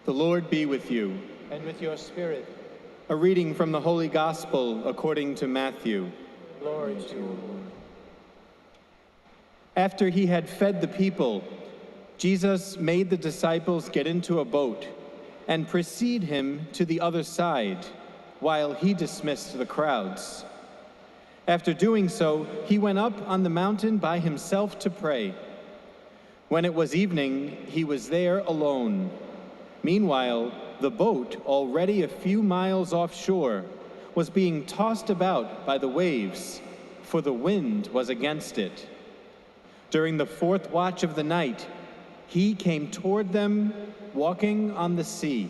The Lord be with you. And with your spirit. A reading from the Holy Gospel according to Matthew. Glory to you, Lord. After he had fed the people, Jesus made the disciples get into a boat and precede him to the other side, while he dismissed the crowds. After doing so, he went up on the mountain by himself to pray. When it was evening, he was there alone. Meanwhile, the boat, already a few miles offshore, was being tossed about by the waves, for the wind was against it. During the fourth watch of the night, he came toward them, walking on the sea.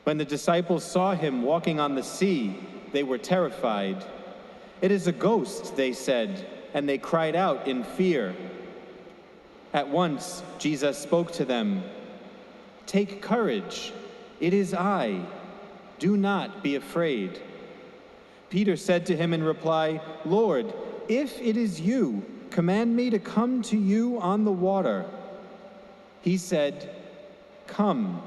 When the disciples saw him walking on the sea, they were terrified. "It is a ghost," they said, and they cried out in fear. At once, Jesus spoke to them. "Take courage, it is I. Do not be afraid." Peter said to him in reply, "Lord, if it is you, command me to come to you on the water." He said, "Come."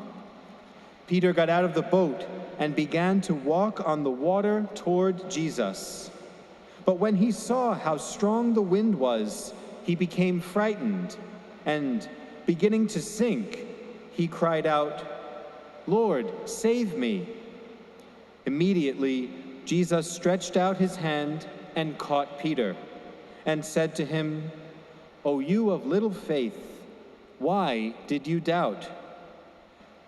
Peter got out of the boat and began to walk on the water toward Jesus. But when he saw how strong the wind was, he became frightened, and, beginning to sink, he cried out, "Lord, save me." Immediately, Jesus stretched out his hand and caught Peter, and said to him, "O you of little faith, why did you doubt?"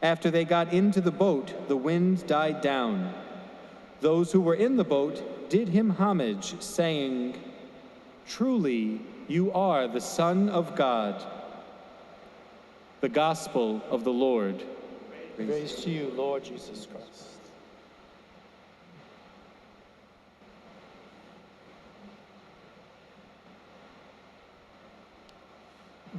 After they got into the boat, the wind died down. Those who were in the boat did him homage, saying, "Truly, you are the Son of God." The Gospel of the Lord. Praise to you, Lord Jesus Christ.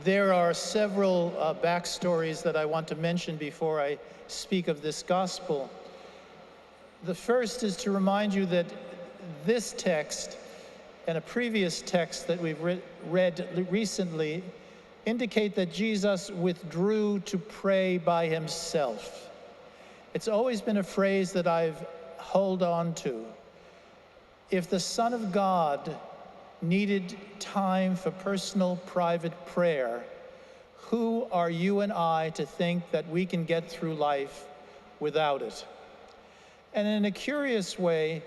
There are several backstories that I want to mention before I speak of this gospel. The first is to remind you that this text and a previous text that we've read recently indicate that Jesus withdrew to pray by himself. It's always been a phrase that I've held on to. If the Son of God needed time for personal, private prayer, who are you and I to think that we can get through life without it? And in a curious way,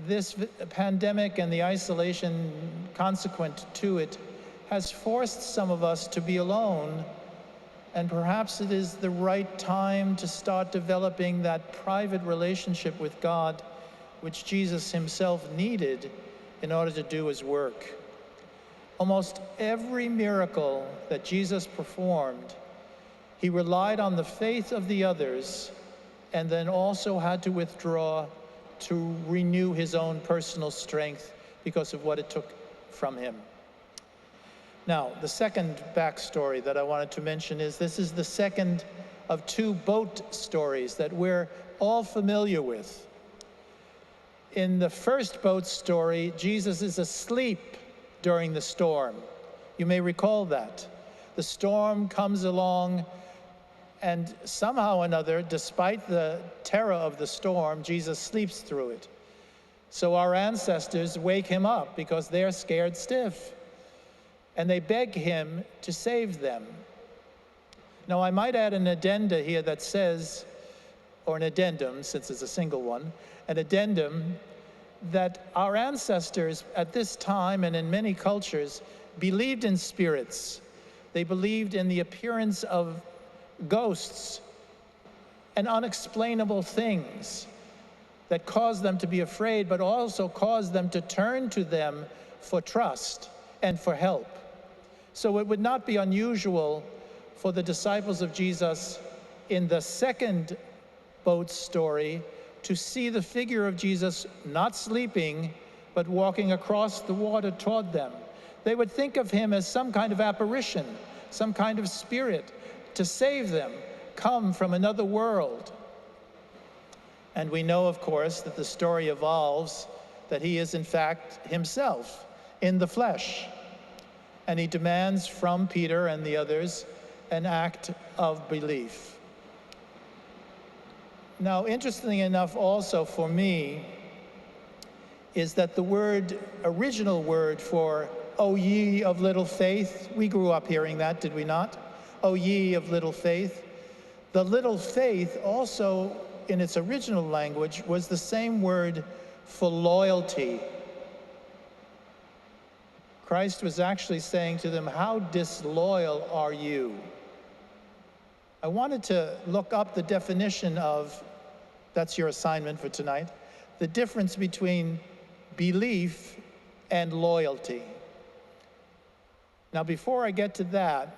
this pandemic and the isolation consequent to it has forced some of us to be alone, and perhaps it is the right time to start developing that private relationship with God which Jesus himself needed in order to do his work. Almost every miracle that Jesus performed, he relied on the faith of the others and then also had to withdraw to renew his own personal strength because of what it took from him. Now, the second backstory that I wanted to mention is this is the second of two boat stories that we're all familiar with. In the first boat story, Jesus is asleep during the storm. You may recall that. The storm comes along, and somehow or another, despite the terror of the storm, Jesus sleeps through it. So our ancestors wake him up because they're scared stiff, and they beg him to save them. Now, I might add an addenda here that says, or an addendum, since it's a single one, an addendum that our ancestors at this time and in many cultures believed in spirits. They believed in the appearance of ghosts and unexplainable things that caused them to be afraid, but also caused them to turn to them for trust and for help. So it would not be unusual for the disciples of Jesus in the second boat story to see the figure of Jesus not sleeping, but walking across the water toward them. They would think of him as some kind of apparition, some kind of spirit to save them, come from another world. And we know, of course, that the story evolves that he is in fact himself in the flesh. And he demands from Peter and the others an act of belief. Now, interestingly enough, also for me, is that the original word for "O ye of little faith," we grew up hearing that, did we not? "O ye of little faith." The little faith also, in its original language, was the same word for loyalty. Christ was actually saying to them, how disloyal are you? I wanted to look up the definition of, that's your assignment for tonight, the difference between belief and loyalty. Now, before I get to that,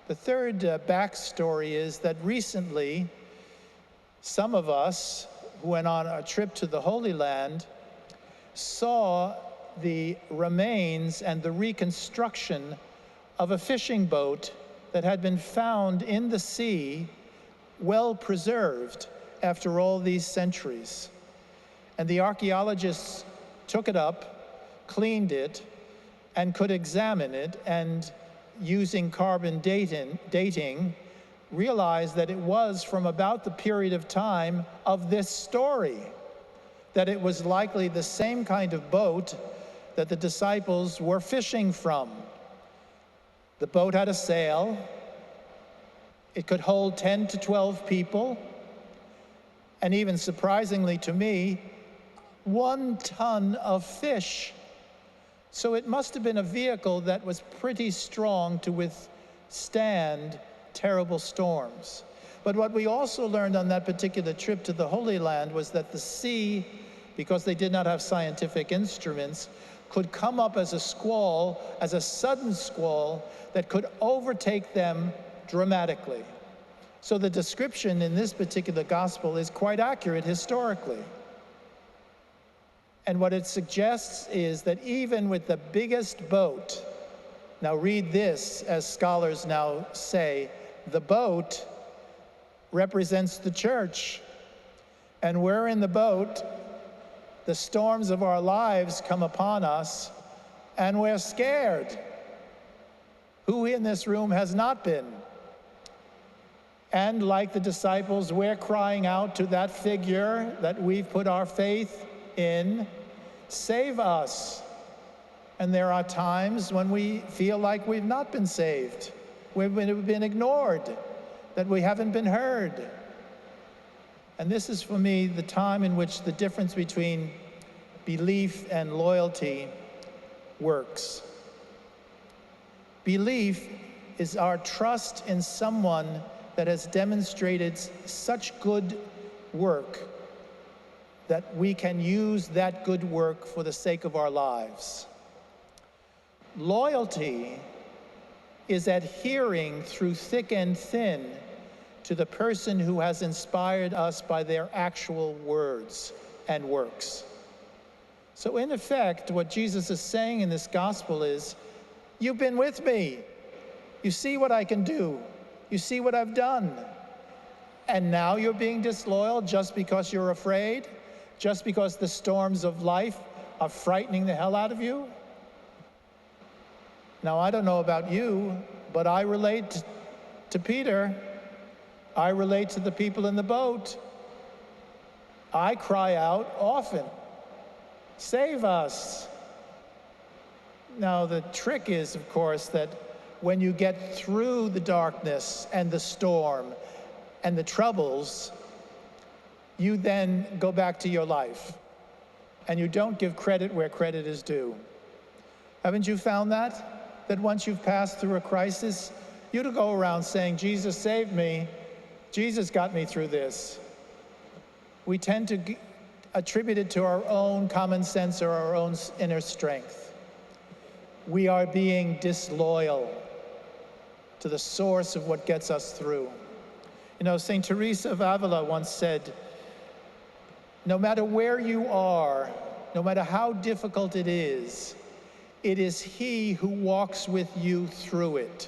the third backstory is that recently, some of us who went on a trip to the Holy Land saw the remains and the reconstruction of a fishing boat that had been found in the sea, well preserved after all these centuries. And the archaeologists took it up, cleaned it, and could examine it, and using carbon dating, realized that it was from about the period of time of this story, that it was likely the same kind of boat that the disciples were fishing from. The boat had a sail. It could hold 10 to 12 people, and even surprisingly to me, 1 ton of fish. So it must have been a vehicle that was pretty strong to withstand terrible storms. But what we also learned on that particular trip to the Holy Land was that the sea, because they did not have scientific instruments, could come up as a squall, as a sudden squall that could overtake them dramatically. So the description in this particular gospel is quite accurate historically. And what it suggests is that even with the biggest boat, now read this, as scholars now say, the boat represents the church. And we're in the boat, the storms of our lives come upon us, and we're scared. Who in this room has not been? And like the disciples, we're crying out to that figure that we've put our faith in, save us. And there are times when we feel like we've not been saved, we've been ignored, that we haven't been heard. And this is for me the time in which the difference between belief and loyalty works. Belief is our trust in someone that has demonstrated such good work that we can use that good work for the sake of our lives. Loyalty is adhering through thick and thin to the person who has inspired us by their actual words and works. So in effect, what Jesus is saying in this gospel is, you've been with me. You see what I can do. You see what I've done. And now you're being disloyal just because you're afraid? Just because the storms of life are frightening the hell out of you? Now, I don't know about you, but I relate to Peter. I relate to the people in the boat. I cry out often, save us. Now, the trick is, of course, that when you get through the darkness and the storm and the troubles, you then go back to your life, and you don't give credit where credit is due. Haven't you found that? That once you've passed through a crisis, you don't go around saying, Jesus saved me, Jesus got me through this. We tend to attribute it to our own common sense or our own inner strength. We are being disloyal to the source of what gets us through. You know, St. Teresa of Avila once said, no matter where you are, no matter how difficult it is He who walks with you through it.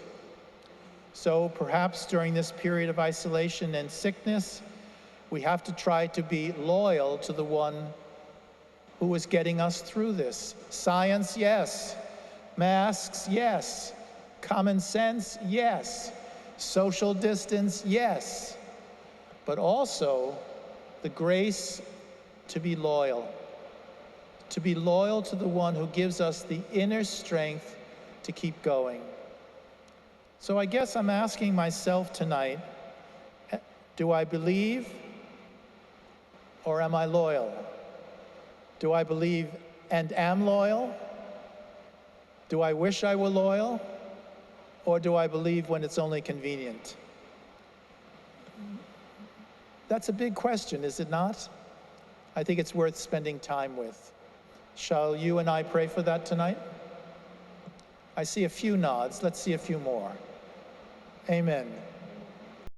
So perhaps during this period of isolation and sickness, we have to try to be loyal to the one who is getting us through this. Science, yes. Masks, yes. Common sense, yes. Social distance, yes. But also the grace to be loyal to the one who gives us the inner strength to keep going. So I guess I'm asking myself tonight, do I believe or am I loyal? Do I believe and am loyal? Do I wish I were loyal? Or do I believe when it's only convenient? That's a big question, is it not? I think it's worth spending time with. Shall you and I pray for that tonight? I see a few nods. Let's see a few more. Amen.